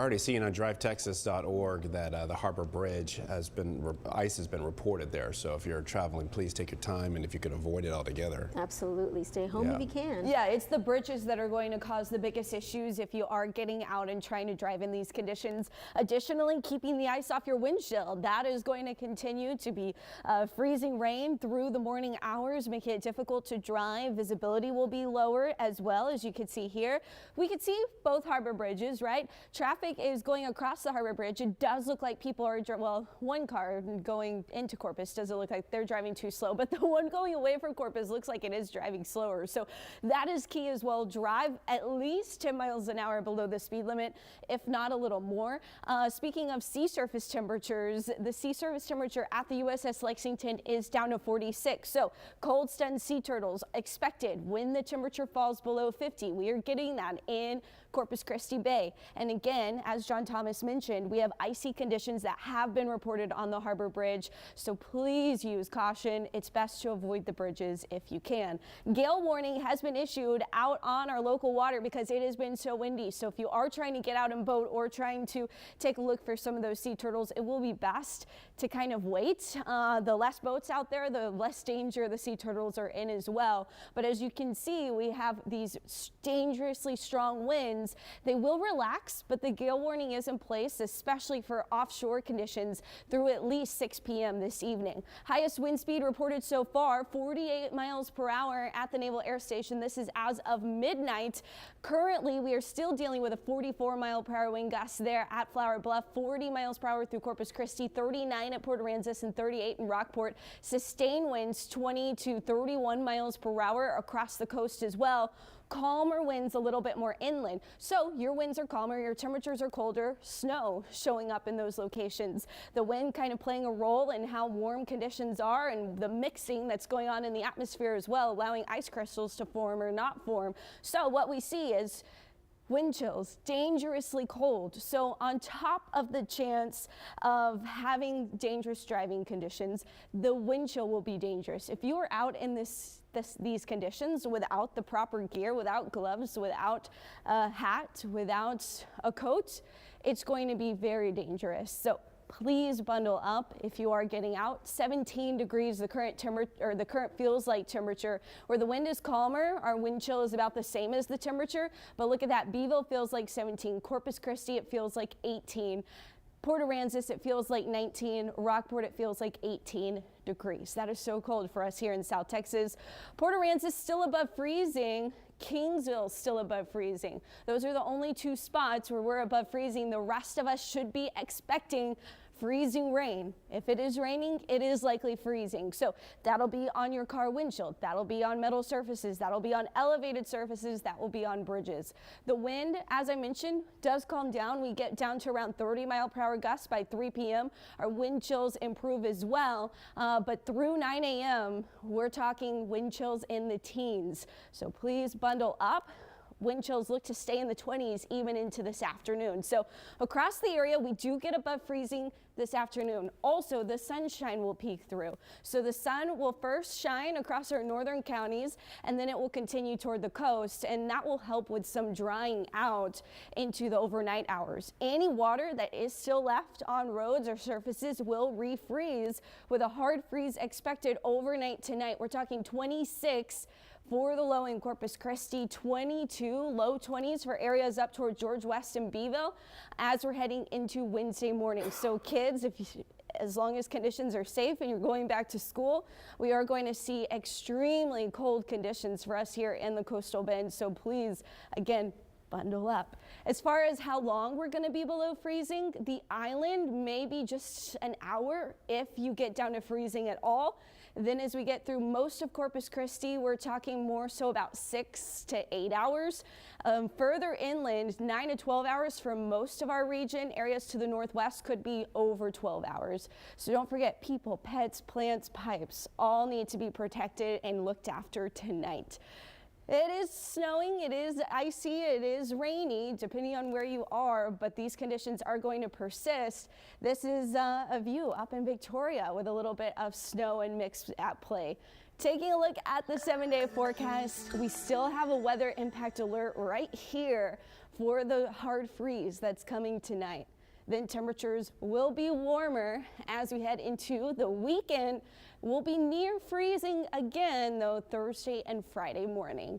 Already seeing on drivetexas.org that the Harbor Bridge has been, ice has been reported there. So if you're traveling, please take your time, and if you could avoid it altogether. Absolutely. Stay home if you can. Yeah, it's the bridges that are going to cause the biggest issues if you are getting out and trying to drive in these conditions. Additionally, keeping the ice off your windshield. That is going to continue to be freezing rain through the morning hours, making it difficult to drive. Visibility will be lower as well, as you can see here. We could see both Harbor Bridges, right? Traffic is going across the Harbor Bridge. It does look like people are, well, one car going into Corpus doesn't look like they're driving too slow, but the one going away from Corpus looks like it is driving slower. So that is key as well. Drive at least 10 miles an hour below the speed limit, if not a little more. Speaking of sea surface temperatures, the sea surface temperature at the USS Lexington is down to 46. So cold stunned sea turtles expected when the temperature falls below 50. We are getting that in Corpus Christi Bay. And again, as John Thomas mentioned, we have icy conditions that have been reported on the Harbor Bridge. So please use caution. It's best to avoid the bridges if you can. Gale warning has been issued out on our local water because it has been so windy. So if you are trying to get out and boat or trying to take a look for some of those sea turtles, it will be best to kind of wait. The less boats out there, the less danger the sea turtles are in as well. But as you can see, we have these dangerously strong winds. They will relax, but the gale warning is in place, especially for offshore conditions through at least 6 p.m. this evening. Highest wind speed reported so far, 48 miles per hour at the Naval Air Station. This is as of midnight. Currently, we are still dealing with a 44 mile per hour wind gust there at Flower Bluff, 40 miles per hour through Corpus Christi, 39 at Port Aransas, and 38 in Rockport. Sustained winds 20 to 31 miles per hour across the coast as well. Calmer winds a little bit more inland. So your winds are calmer, your temperatures are colder, snow showing up in those locations. The wind kind of playing a role in how warm conditions are and the mixing that's going on in the atmosphere as well, allowing ice crystals to form or not form. So what we see is wind chills, dangerously cold. So on top of the chance of having dangerous driving conditions, the wind chill will be dangerous. If you are out in these conditions without the proper gear, without gloves, without a hat, without a coat, it's going to be very dangerous. So please bundle up if you are getting out. 17 degrees the current feels like temperature. Where the wind is calmer, our wind chill is about the same as the temperature, but look at that. Beeville feels like 17. Corpus Christi, it feels like 18. Port Aransas, it feels like 19. Rockport, it feels like 18 degrees. That is so cold for us here in South Texas. Port Aransas still above freezing. Kingsville still above freezing. Those are the only two spots where we're above freezing. The rest of us should be expecting freezing rain. If it is raining, it is likely freezing. So that'll be on your car windshield. That'll be on metal surfaces. That'll be on elevated surfaces. That will be on bridges. The wind, as I mentioned, does calm down. We get down to around 30 mile per hour gusts by 3 p.m. Our wind chills improve as well. But through 9 a.m., we're talking wind chills in the teens. So please bundle up. Wind chills look to stay in the 20s even into this afternoon. So across the area, we do get above freezing this afternoon. Also, the sunshine will peek through. So the sun will first shine across our northern counties, and then it will continue toward the coast, and that will help with some drying out into the overnight hours. Any water that is still left on roads or surfaces will refreeze with a hard freeze expected overnight tonight. We're talking 26 for the low in Corpus Christi, 22, low 20s for areas up toward George West and Beeville as we're heading into Wednesday morning. So kids, as long as conditions are safe and you're going back to school, we are going to see extremely cold conditions for us here in the coastal bend. So please, again, bundle up. As far as how long we're going to be below freezing, the island may be just an hour if you get down to freezing at all. Then as we get through most of Corpus Christi, we're talking more so about 6 to 8 hours. Further inland, 9 to 12 hours for most of our region. Areas to the northwest could be over 12 hours. So don't forget, people, pets, plants, pipes all need to be protected and looked after tonight. It is snowing, it is icy, it is rainy, depending on where you are, but these conditions are going to persist. This is a view up in Victoria with a little bit of snow and mix at play. Taking a look at the 7-day forecast, we still have a weather impact alert right here for the hard freeze that's coming tonight. Then temperatures will be warmer as we head into the weekend. We'll be near freezing again, though, Thursday and Friday morning.